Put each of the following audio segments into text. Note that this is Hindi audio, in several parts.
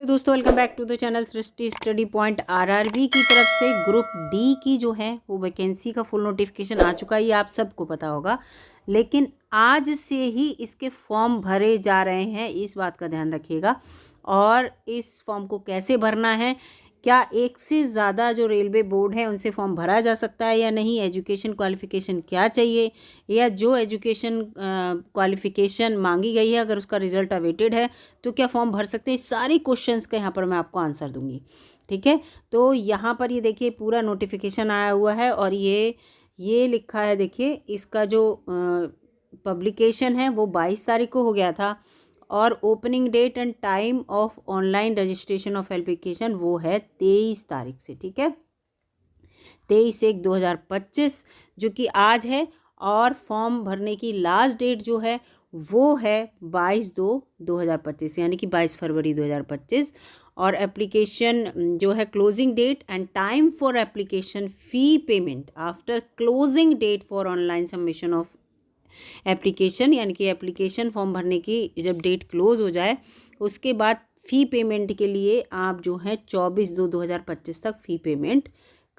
तो दोस्तों welcome back to the channel Srishti study point. RRB की तरफ से ग्रुप डी की जो है वो वैकेंसी का फुल नोटिफिकेशन आ चुका है, ये आप सबको पता होगा। लेकिन आज से ही इसके फॉर्म भरे जा रहे हैं, इस बात का ध्यान रखिएगा। और इस फॉर्म को कैसे भरना है, क्या एक से ज़्यादा जो रेलवे बोर्ड है उनसे फॉर्म भरा जा सकता है या नहीं, एजुकेशन क्वालिफ़िकेशन क्या चाहिए, या जो एजुकेशन क्वालिफ़िकेशन मांगी गई है अगर उसका रिजल्ट अवेटेड है तो क्या फॉर्म भर सकते हैं, सारी क्वेश्चंस का यहाँ पर मैं आपको आंसर दूंगी। ठीक है, तो यहाँ पर ये देखिए पूरा नोटिफिकेशन आया हुआ है और ये लिखा है, देखिए इसका जो पब्लिकेशन है वो 22 तारीख को हो गया था और opening date and time of online registration of application वो है 23 तारीख से। ठीक है, 23/1/2025 जो कि आज है। और फॉर्म भरने की लास्ट डेट जो है वो है 22/2/2025 यानी कि 22 फरवरी 2025। और एप्लीकेशन जो है closing date and time for application fee payment after closing date for online submission of application, यानी कि एप्लीकेशन फॉर्म भरने की जब डेट क्लोज हो जाए उसके बाद फ़ी पेमेंट के लिए आप जो है 24/2/2025 तक फ़ी पेमेंट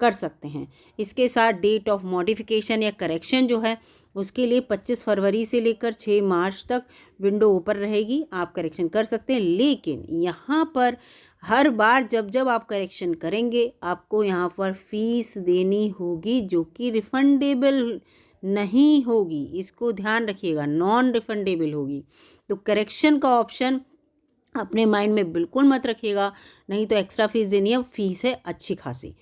कर सकते हैं। इसके साथ डेट ऑफ मॉडिफिकेशन या करेक्शन जो है उसके लिए 25 फरवरी से लेकर 6 मार्च तक विंडो ओपन रहेगी, आप करेक्शन कर सकते हैं। लेकिन यहाँ पर हर बार जब आप करेक्शन करेंगे आपको यहाँ पर फ़ीस देनी होगी जो कि रिफंडेबल नहीं होगी, इसको ध्यान रखिएगा, नॉन रिफंडेबल होगी। तो करेक्शन का ऑप्शन अपने माइंड में बिल्कुल मत रखिएगा, नहीं तो एक्स्ट्रा फीस देनी है, फीस है अच्छी खासी।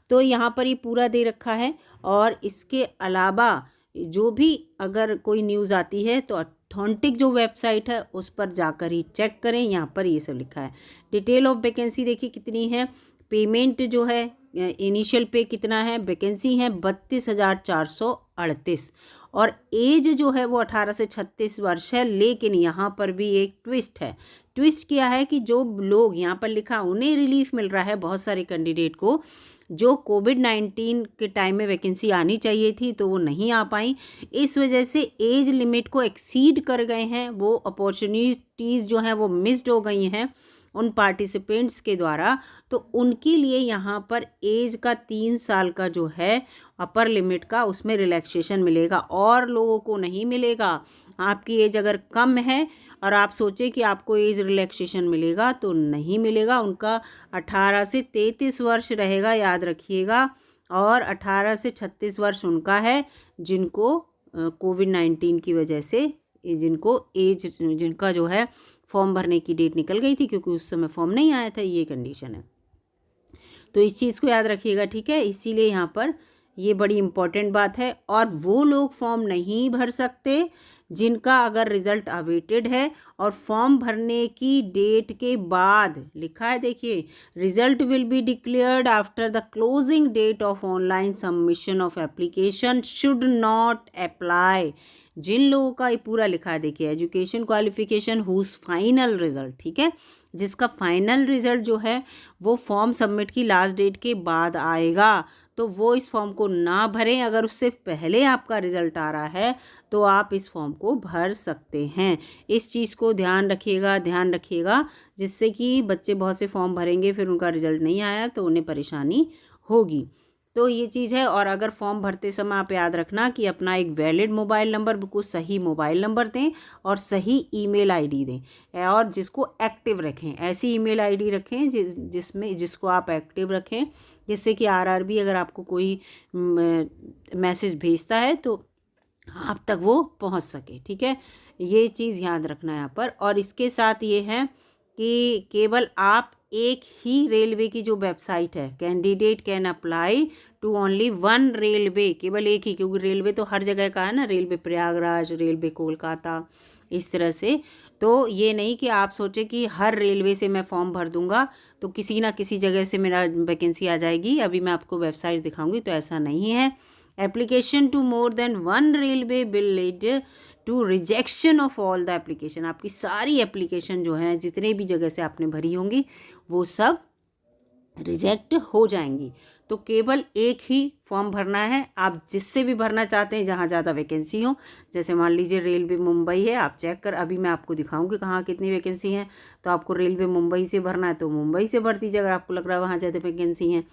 तो यहाँ पर ये पूरा दे रखा है। और इसके अलावा जो भी अगर कोई न्यूज़ आती है तो अथेंटिक जो वेबसाइट है उस पर जाकर ही चेक करें, यहाँ पर ये सब लिखा है। डिटेल ऑफ वैकेंसी देखिए कितनी है, पेमेंट जो है इनिशियल पे कितना है, वैकेंसी है 32,438 और एज जो है वो 18 से 36 वर्ष है। लेकिन यहाँ पर भी एक ट्विस्ट है। ट्विस्ट क्या है कि जो लोग यहाँ पर लिखा उन्हें रिलीफ मिल रहा है, बहुत सारे कैंडिडेट को जो कोविड-19 के टाइम में वैकेंसी आनी चाहिए थी तो वो नहीं आ पाई, इस वजह से एज लिमिट को एक्सीड कर गए हैं, वो अपॉर्चुनिटीज़ जो हैं वो मिस्ड हो गई हैं उन पार्टिसिपेंट्स के द्वारा। तो उनके लिए यहाँ पर एज का 3 साल का जो है अपर लिमिट का उसमें रिलैक्सेशन मिलेगा और लोगों को नहीं मिलेगा। आपकी एज अगर कम है और आप सोचें कि आपको एज रिलैक्सेशन मिलेगा तो नहीं मिलेगा, उनका 18 से 33 वर्ष रहेगा, याद रखिएगा। और 18 से 36 वर्ष उनका है जिनको कोविड-19 की वजह से जिनका जो है फॉर्म भरने की डेट निकल गई थी क्योंकि उस समय फॉर्म नहीं आया था, ये कंडीशन है। तो इस चीज़ को याद रखिएगा, ठीक है। इसीलिए यहाँ पर ये बड़ी इम्पॉर्टेंट बात है। और वो लोग फॉर्म नहीं भर सकते जिनका अगर रिज़ल्ट अवेटेड है और फॉर्म भरने की डेट के बाद लिखा है, देखिए result will be declared after the closing date of online submission of application should not apply. जिन लोगों का ये पूरा लिखा है, देखिए education qualification whose final result, ठीक है, जिसका फाइनल रिज़ल्ट जो है वो फॉर्म सबमिट की लास्ट डेट के बाद आएगा, तो वो इस फॉर्म को ना भरें। अगर उससे पहले आपका रिज़ल्ट आ रहा है तो आप इस फॉर्म को भर सकते हैं। इस चीज़ को ध्यान रखिएगा, जिससे कि बच्चे बहुत से फॉर्म भरेंगे फिर उनका रिज़ल्ट नहीं आया तो उन्हें परेशानी होगी। तो ये चीज़ है। और अगर फॉर्म भरते समय आप याद रखना कि अपना एक वैलिड मोबाइल नंबर, बिल्कुल सही मोबाइल नंबर दें और सही ईमेल आईडी दें और जिसको एक्टिव रखें। ऐसी ईमेल आईडी रखें जिसको आप एक्टिव रखें, जिससे कि आरआरबी अगर आपको कोई मैसेज भेजता है तो आप तक वो पहुंच सके, ठीक है। ये चीज़ याद रखना है यहाँ पर। और इसके साथ ये है कि केवल आप एक ही रेलवे की जो वेबसाइट है, candidate can apply to only one railway, केवल एक ही, क्योंकि रेलवे तो हर जगह का है ना, रेलवे प्रयागराज, रेलवे कोलकाता, इस तरह से। तो ये नहीं कि आप सोचें कि हर रेलवे से मैं फॉर्म भर दूंगा तो किसी ना किसी जगह से मेरा वैकेंसी आ जाएगी। अभी मैं आपको वेबसाइट दिखाऊंगी, तो ऐसा नहीं है। Application to more than one railway will lead to rejection of all the application. आपकी सारी एप्लीकेशन जो हैं जितने भी जगह से आपने भरी होंगी वो सब रिजेक्ट हो जाएंगी। तो केवल एक ही फॉर्म भरना है। आप जिससे भी भरना चाहते हैं, जहाँ ज़्यादा वैकेंसी हो, जैसे मान लीजिए रेलवे मुंबई है, आप चेक कर, अभी मैं आपको दिखाऊंगी कहाँ कितनी वैकेंसी है। तो आपको रेलवे मुंबई से भरना है तो मुंबई से भर दीजिए, अगर आपको लग रहा है वहाँ ज़्यादा वैकेंसी है।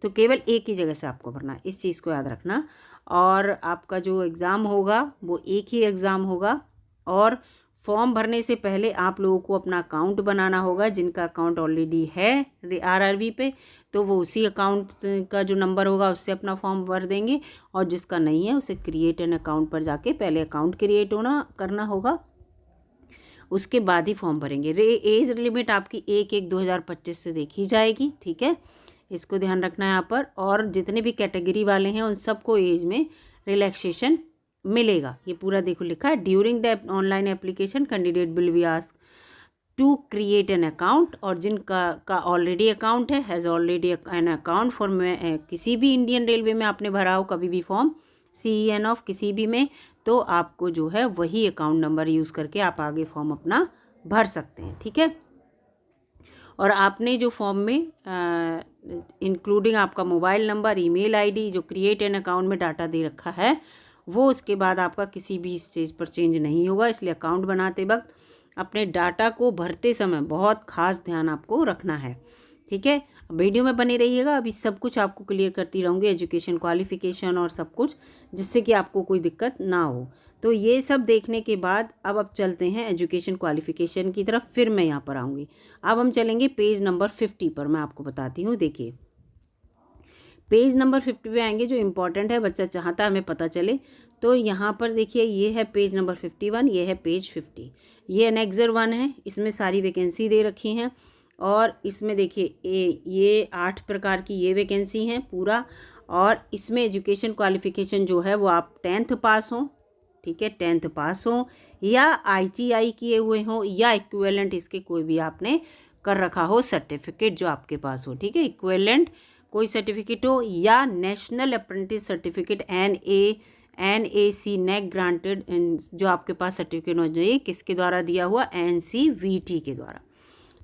तो केवल एक ही जगह से आपको भरना है, इस चीज़ को याद रखना। और आपका जो एग्ज़ाम होगा वो एक ही एग्ज़ाम होगा। और फॉर्म भरने से पहले आप लोगों को अपना अकाउंट बनाना होगा। जिनका अकाउंट ऑलरेडी है आरआरबी पे, तो वो उसी अकाउंट का जो नंबर होगा उससे अपना फॉर्म भर देंगे। और जिसका नहीं है उसे क्रिएट एन अकाउंट पर जाके पहले अकाउंट क्रिएट करना होगा, उसके बाद ही फॉर्म भरेंगे। एज लिमिट आपकी 1/1/2025 से देखी जाएगी, ठीक है, इसको ध्यान रखना है यहाँ पर। और जितने भी कैटेगरी वाले हैं उन सबको एज में रिलैक्सेशन मिलेगा। ये पूरा देखो लिखा है, during the online application candidate will be asked to create an account. और जिनका already account has already an account for किसी भी इंडियन रेलवे में आपने भरा हो कभी भी फॉर्म, CEN ऑफ किसी भी में, तो आपको जो है वही अकाउंट नंबर यूज़ करके आप आगे फॉर्म अपना भर सकते हैं, ठीक है। और आपने जो फॉर्म में इंक्लूडिंग आपका मोबाइल नंबर, ईमेल आईडी, जो क्रिएट एन अकाउंट में डाटा दे रखा है, वो उसके बाद आपका किसी भी स्टेज पर चेंज नहीं होगा। इसलिए अकाउंट बनाते वक्त अपने डाटा को भरते समय बहुत खास ध्यान आपको रखना है, ठीक है। वीडियो में बने रहिएगा, अभी सब कुछ आपको क्लियर करती रहूँगी, एजुकेशन क्वालिफिकेशन और सब कुछ, जिससे कि आपको कोई दिक्कत ना हो। तो ये सब देखने के बाद अब चलते हैं एजुकेशन क्वालिफिकेशन की तरफ, फिर मैं यहाँ पर आऊँगी। अब हम चलेंगे पेज नंबर 50 पर, मैं आपको बताती हूँ। देखिए पेज नंबर 50 पे आएंगे, जो इम्पोर्टेंट है, बच्चा चाहता है हमें पता चले। तो यहाँ पर देखिए ये है पेज नंबर 51, ये है पेज 50। ये एनेक्सर 1 है, इसमें सारी वैकेंसी दे रखी हैं। और इसमें देखिए ये 8 प्रकार की ये वैकेंसी हैं पूरा। और इसमें एजुकेशन क्वालिफिकेशन जो है वो आप 10th पास हों, ठीक है, 10th पास हों, या ITI किए हुए हों, या इक्विवेलेंट इसके कोई भी आपने कर रखा हो सर्टिफिकेट जो आपके पास हो, ठीक है, इक्विवेलेंट कोई सर्टिफिकेट हो, या नेशनल अप्रेंटिस सर्टिफिकेट NAC नेक ग्रांटेड, जो आपके पास सर्टिफिकेट हो जाए, किसके द्वारा दिया हुआ, NCVT के द्वारा।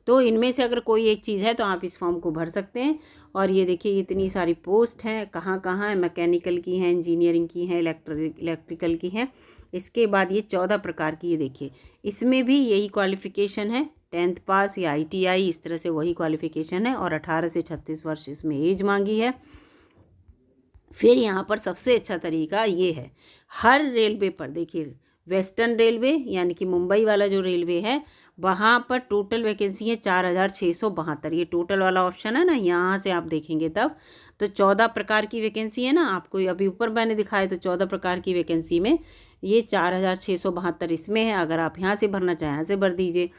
तो इनमें से अगर कोई एक चीज़ है तो आप इस फॉर्म को भर सकते हैं। और ये देखिए इतनी सारी पोस्ट हैं, कहाँ कहाँ है, मैकेनिकल की हैं, इंजीनियरिंग की हैं, इलेक्ट्रिकल की हैं। इसके बाद ये 14 प्रकार की, ये देखिए इसमें भी यही क्वालिफ़िकेशन है, 10th पास या ITI, इस तरह से वही क्वालिफ़िकेशन है। और 18 से 36 वर्ष इसमें एज मांगी है। फिर यहाँ पर सबसे अच्छा तरीका ये है, हर रेलवे पर देखिए, वेस्टर्न रेलवे यानी कि मुंबई वाला जो रेलवे है, वहाँ पर टोटल वैकेंसी है 4672। ये टोटल वाला ऑप्शन है ना, यहाँ से आप देखेंगे तब। तो 14 प्रकार की वैकेंसी है ना, आपको अभी ऊपर मैंने दिखाया, तो 14 प्रकार की वैकेंसी में ये 4672 इसमें है। अगर आप यहाँ से भरना चाहें यहाँ से भर दीजिए।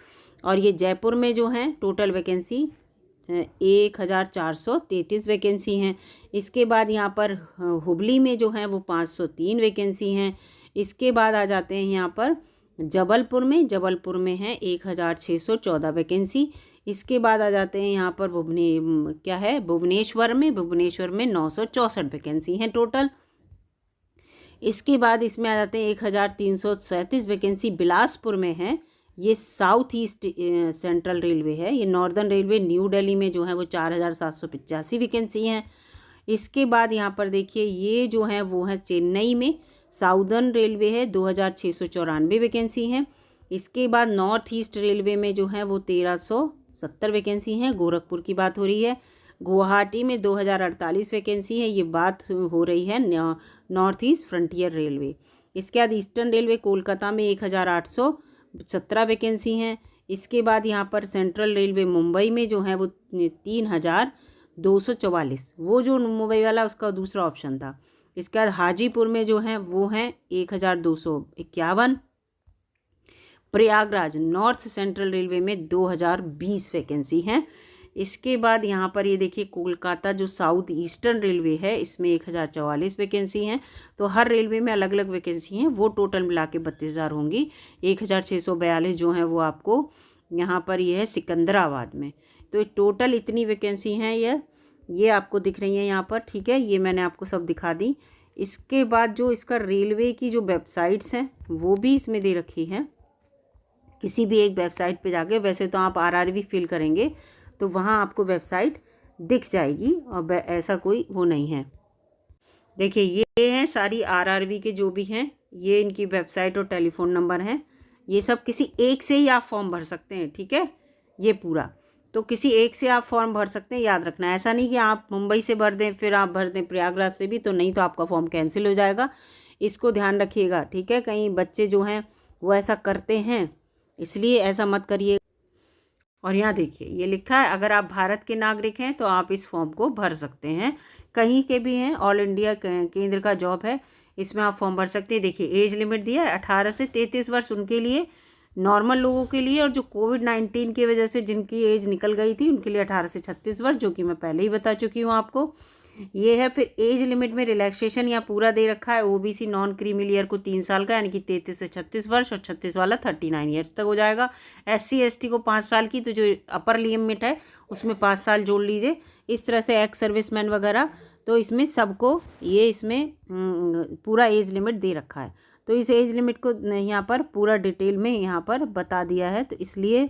और ये जयपुर में जो है टोटल वैकेंसी 1433 वैकेंसी हैं। इसके बाद यहाँ पर हुबली में जो है वो 503 वैकेंसी हैं। इसके बाद आ जाते हैं यहाँ पर जबलपुर में है 1614 वैकेंसी। इसके बाद आ जाते हैं यहाँ पर भुवनेश्वर में 964 वैकेंसी हैं टोटल। इसके बाद इसमें आ जाते हैं 1337 वैकेंसी बिलासपुर में है। ये साउथ ईस्ट सेंट्रल रेलवे है। ये नॉर्दर्न रेलवे न्यू दिल्ली में जो है वो 4785 वैकेंसी हैं। इसके बाद यहाँ पर देखिए ये जो है वो है चेन्नई में, साउदर्न रेलवे है, 2694 वैकेंसी हैं। इसके बाद नॉर्थ ईस्ट रेलवे में जो है वो 1370 वैकेंसी हैं, गोरखपुर की बात हो रही है। गुवाहाटी में 2048 वैकेंसी है, ये बात हो रही है नॉर्थ ईस्ट फ्रंटियर रेलवे। इसके बाद ईस्टर्न रेलवे कोलकाता में 1817 वैकेंसी हैं। इसके बाद यहाँ पर सेंट्रल रेलवे मुंबई में जो है वो 3244, वो जो मुंबई वाला उसका दूसरा ऑप्शन था। इसके बाद हाजीपुर में जो है वो हैं 1251। प्रयागराज नॉर्थ सेंट्रल रेलवे में 2020 वैकेंसी हैं। इसके बाद यहाँ पर ये देखिए कोलकाता जो साउथ ईस्टर्न रेलवे है, इसमें 1044 वैकेंसी हैं। तो हर रेलवे में अलग अलग वैकेंसी हैं, वो टोटल मिला के 32,000 होंगी। 1642 जो हैं वो आपको यहाँ पर ये है सिकंदराबाद में। तो टोटल इतनी वैकेंसी हैं, ये आपको दिख रही हैं यहाँ पर, ठीक है, ये मैंने आपको सब दिखा दी। इसके बाद जो इसका रेलवे की जो वेबसाइट्स हैं वो भी इसमें दे रखी हैं। किसी भी एक वेबसाइट पे जाके, वैसे तो आप RRB फिल करेंगे तो वहाँ आपको वेबसाइट दिख जाएगी और ऐसा कोई वो नहीं है। देखिए ये हैं सारी आरआरबी के जो भी हैं, ये इनकी वेबसाइट और टेलीफोन नंबर हैं। ये सब किसी एक से ही आप फॉर्म भर सकते हैं, ठीक है, ये पूरा। तो किसी एक से आप फॉर्म भर सकते हैं, याद रखना। ऐसा नहीं कि आप मुंबई से भर दें फिर आप भर दें प्रयागराज से भी, तो नहीं, तो आपका फॉर्म कैंसिल हो जाएगा। इसको ध्यान रखिएगा, ठीक है। कहीं बच्चे जो हैं वो ऐसा करते हैं, इसलिए ऐसा मत करिए। और यहाँ देखिए ये लिखा है, अगर आप भारत के नागरिक हैं तो आप इस फॉर्म को भर सकते हैं, कहीं के भी हैं, ऑल इंडिया केंद्र का जॉब है, इसमें आप फॉर्म भर सकते हैं। देखिए एज लिमिट दिया है 18 से 33 वर्ष उनके लिए, नॉर्मल लोगों के लिए, और जो कोविड-19 की वजह से जिनकी एज निकल गई थी उनके लिए 18 से 36 वर्ष, जो कि मैं पहले ही बता चुकी हूँ आपको। ये है। फिर एज लिमिट में रिलैक्सेशन यहाँ पूरा दे रखा है। ओबीसी नॉन क्रीमी लेयर को 3 साल का, यानी कि 33 से 36 वर्ष, और 36 वाला 39 ईयर्स तक हो जाएगा। एससी एसटी को 5 साल की, तो जो अपर लिमिट है उसमें 5 साल जोड़ लीजिए। इस तरह से एक्स सर्विसमैन वगैरह, तो इसमें सबको ये इसमें पूरा एज लिमिट दे रखा है। तो इस एज लिमिट को यहाँ पर पूरा डिटेल में यहाँ पर बता दिया है, तो इसलिए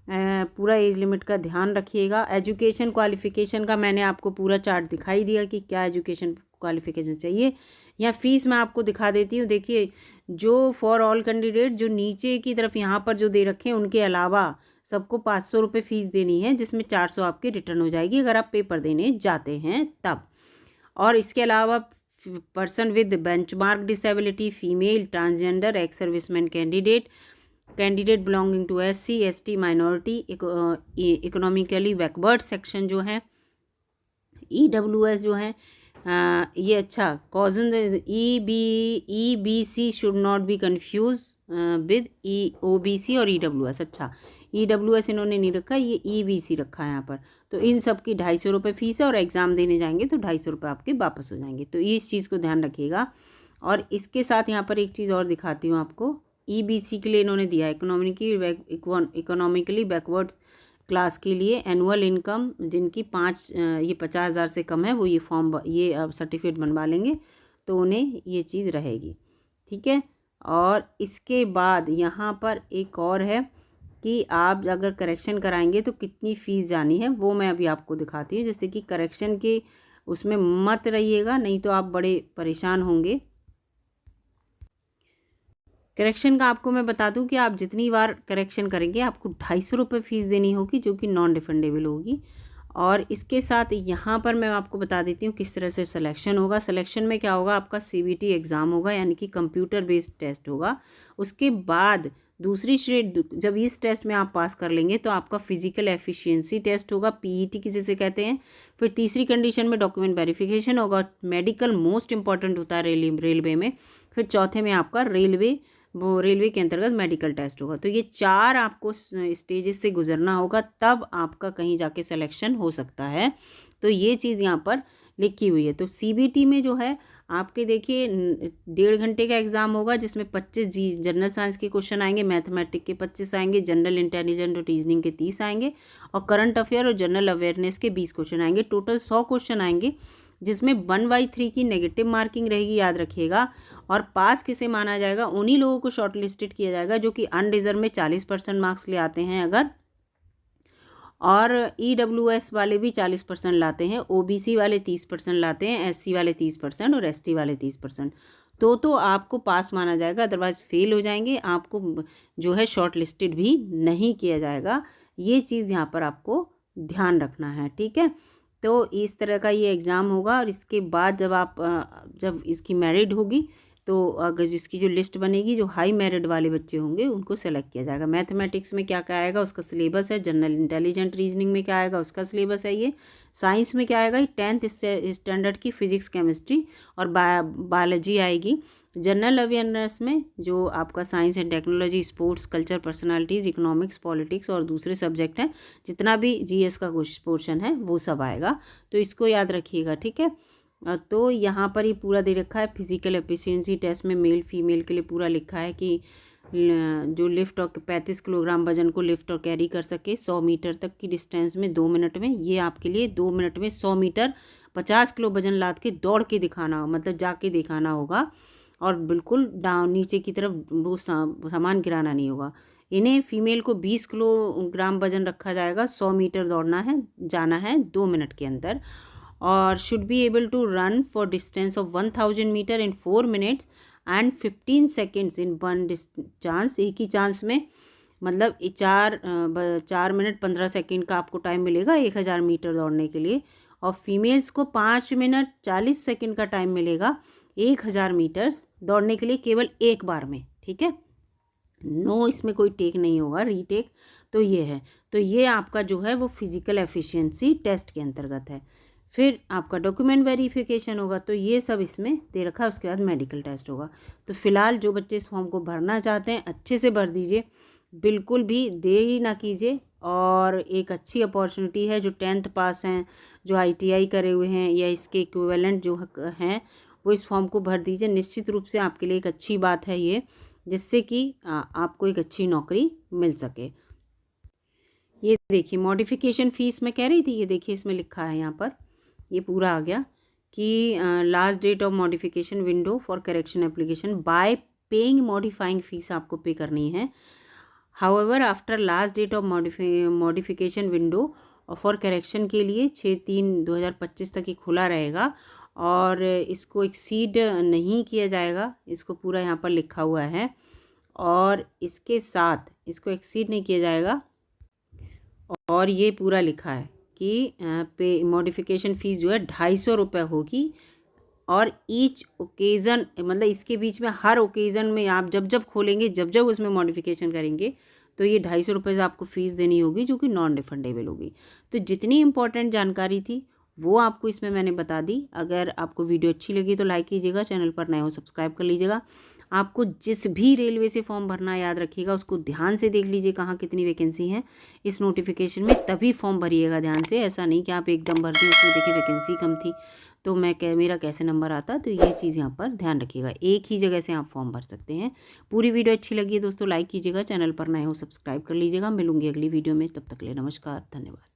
पूरा एज लिमिट का ध्यान रखिएगा। एजुकेशन क्वालिफ़िकेशन का मैंने आपको पूरा चार्ट दिखाई दिया कि क्या एजुकेशन क्वालिफ़िकेशन चाहिए। यहाँ फ़ीस मैं आपको दिखा देती हूँ। देखिए जो फॉर ऑल कैंडिडेट जो नीचे की तरफ यहाँ पर जो दे रखे हैं, उनके अलावा सबको 500 रुपये फ़ीस देनी है, जिसमें 400 आपकी रिटर्न हो जाएगी अगर आप पेपर देने जाते हैं तब। और इसके अलावा person with benchmark disability, female, transgender, ex serviceman candidate belonging to SC ST minority, economically backward section जो है, EWS जो है, ये अच्छा caution EBC should not be confuse with OBC और EWS। अच्छा EWS इन्होंने नहीं रखा, ये EBC रखा है यहाँ पर। तो इन सब की 250 रुपये फ़ीस है, और एग्ज़ाम देने जाएंगे तो 250 रुपये आपके वापस हो जाएंगे। तो इस चीज़ को ध्यान रखिएगा। और इसके साथ यहाँ पर एक चीज़ और दिखाती हूँ आपको। EBC के लिए इन्होंने दिया है इकोनॉमिकली बैकवर्ड क्लास के लिए एनुअल इनकम जिनकी 50,000 से कम है, वो ये फॉर्म ये सर्टिफिकेट बनवा लेंगे, तो उन्हें ये चीज़ रहेगी, ठीक है। और इसके बाद यहाँ पर एक और है कि आप अगर करेक्शन कराएंगे तो कितनी फ़ीस जानी है, वो मैं अभी आपको दिखाती हूँ। जैसे कि करेक्शन के उसमें मत रहिएगा, नहीं तो आप बड़े परेशान होंगे। करेक्शन का आपको मैं बता दूं कि आप जितनी बार करेक्शन करेंगे आपको 250 रुपये फ़ीस देनी होगी, जो कि नॉन रिफंडेबल होगी। और इसके साथ यहाँ पर मैं आपको बता देती हूँ किस तरह से सिलेक्शन होगा। सिलेक्शन में क्या होगा, आपका CBT एग्ज़ाम होगा, यानी कि कंप्यूटर बेस्ड टेस्ट होगा। उसके बाद दूसरी श्रेणी, जब इस टेस्ट में आप पास कर लेंगे तो आपका फिजिकल एफिशिएंसी टेस्ट होगा, PET किसी से कहते हैं। फिर तीसरी कंडीशन में डॉक्यूमेंट वेरिफिकेशन होगा। मेडिकल मोस्ट इंपॉर्टेंट होता है रेलवे में। फिर चौथे में आपका रेलवे के अंतर्गत मेडिकल टेस्ट होगा। तो ये 4 आपको स्टेजेस से गुजरना होगा, तब आपका कहीं जाके सिलेक्शन हो सकता है। तो ये चीज़ यहाँ पर लिखी हुई है। तो CBT में जो है आपके देखिए 1.5 घंटे का एग्ज़ाम होगा, जिसमें 25 जनरल साइंस के क्वेश्चन आएंगे, मैथमेटिक के 25 आएंगे, जनरल इंटेलिजेंस और रीजनिंग के 30 आएंगे, और करंट अफेयर और जनरल अवेयरनेस के 20 क्वेश्चन आएंगे। टोटल 100 क्वेश्चन आएंगे, जिसमें 1/3 की नेगेटिव मार्किंग रहेगी, याद रखिएगा। और पास किसे माना जाएगा, उन्हीं लोगों को शॉर्ट लिस्टेड किया जाएगा जो कि अनरिजर्व में 40% मार्क्स ले आते हैं अगर, और EWS वाले भी 40% लाते हैं, OBC वाले 30% लाते हैं, SC वाले 30% और ST वाले 30%। तो आपको पास माना जाएगा, अदरवाइज फेल हो जाएंगे, आपको जो है शॉर्ट लिस्टेड भी नहीं किया जाएगा। ये चीज़ यहाँ पर आपको ध्यान रखना है, ठीक है। तो इस तरह का ये एग्ज़ाम होगा। और इसके बाद जब इसकी मेरिट होगी, तो अगर जिसकी जो लिस्ट बनेगी, जो हाई मेरिट वाले बच्चे होंगे उनको सेलेक्ट किया जाएगा। मैथमेटिक्स में क्या क्या आएगा उसका सिलेबस है, जनरल इंटेलिजेंट रीजनिंग में क्या आएगा उसका सिलेबस है ये, साइंस में क्या आएगा, 10th स्टैंडर्ड की फिजिक्स केमिस्ट्री और बायोलॉजी आएगी। जनरल अवेयरनेस में जो आपका science and technology, sports, culture, personalities, economics, politics और दूसरे सब्जेक्ट हैं, जितना भी GS का पोर्शन है वो सब आएगा। तो इसको याद रखिएगा, ठीक है। तो यहाँ पर ये पूरा दे रखा है। फिजिकल एफिशिएंसी टेस्ट में मेल फीमेल के लिए पूरा लिखा है कि जो लिफ्ट और 35 किलोग्राम वजन को लिफ्ट और कैरी कर सके 100 मीटर तक की डिस्टेंस में 2 मिनट में। ये आपके लिए 2 मिनट में 100 मीटर 50 किलो वजन लाद के दौड़ के दिखाना हो, मतलब जाके दिखाना होगा, और बिल्कुल डाउन नीचे की तरफ वो सामान गिराना नहीं होगा। इन्हें फीमेल को 20 किलोग्राम वजन रखा जाएगा, 100 मीटर दौड़ना है, जाना है 2 मिनट के अंदर, और should be able to run for distance of 1000 metre in 4 minutes and 15 seconds in 1 chance. एक ही चांस में मतलब 4 मिनट 15 सेकेंड का आपको टाइम मिलेगा 1000 मीटर दौड़ने के लिए, और फीमेल्स को 5 मिनट 40 सेकेंड का टाइम मिलेगा 1000 मीटर्स दौड़ने के लिए केवल एक बार में, ठीक है। नो इसमें कोई टेक नहीं होगा, रीटेक। तो ये है, तो ये आपका जो है वो फिजिकल एफिशिएंसी टेस्ट के अंतर्गत है। फिर आपका डॉक्यूमेंट वेरिफिकेशन होगा, तो ये सब इसमें दे रखा है। उसके बाद मेडिकल टेस्ट होगा। तो फिलहाल जो बच्चे इस फॉर्म को भरना चाहते हैं अच्छे से भर दीजिए, बिल्कुल भी देरी ना कीजिए। और एक अच्छी अपॉर्चुनिटी है, जो 10th पास हैं, जो ITI करे हुए हैं या इसके इक्विवेलेंट जो हैं, वो इस फॉर्म को भर दीजिए। निश्चित रूप से आपके लिए एक अच्छी बात है ये, जिससे कि आपको एक अच्छी नौकरी मिल सके। ये देखिए मॉडिफिकेशन फ़ीस मैं कह रही थी, ये देखिए इसमें लिखा है यहाँ पर, ये पूरा आ गया कि last date of modification window for correction application by paying modifying fees आपको पे करनी है। However after last date of modification window for correction के लिए 6/3/2025 तक ही खुला रहेगा, और इसको एक्सीड नहीं किया जाएगा, इसको पूरा यहाँ पर लिखा हुआ है। और इसके साथ इसको एक्सीड नहीं किया जाएगा, और ये पूरा लिखा है कि पे मॉडिफिकेशन फ़ीस जो है 250 रुपये होगी, और ईच ओकेज़न मतलब इसके बीच में हर ओकेज़न में आप जब जब खोलेंगे, जब जब उसमें मॉडिफिकेशन करेंगे, तो ये 250 रुपये से आपको फ़ीस देनी होगी, जो कि नॉन रिफंडेबल होगी। तो जितनी इंपॉर्टेंट जानकारी थी वो आपको इसमें मैंने बता दी। अगर आपको वीडियो अच्छी लगी तो लाइक कीजिएगा, चैनल पर नए हो सब्सक्राइब कर लीजिएगा। आपको जिस भी रेलवे से फॉर्म भरना याद रखिएगा, उसको ध्यान से देख लीजिए कहाँ कितनी वैकेंसी है इस नोटिफिकेशन में, तभी फॉर्म भरिएगा ध्यान से। ऐसा नहीं कि आप एकदम भर दें, उसमें देखिए वैकेंसी कम थी तो मेरा कैसे नंबर आता। तो ये चीज़ यहाँ पर ध्यान रखिएगा, एक ही जगह से आप फॉर्म भर सकते हैं। पूरी वीडियो अच्छी लगी है दोस्तों, लाइक कीजिएगा, चैनल पर नए हो सब्सक्राइब कर लीजिएगा। मिलूंगी अगली वीडियो में, तब तक के लिए नमस्कार, धन्यवाद।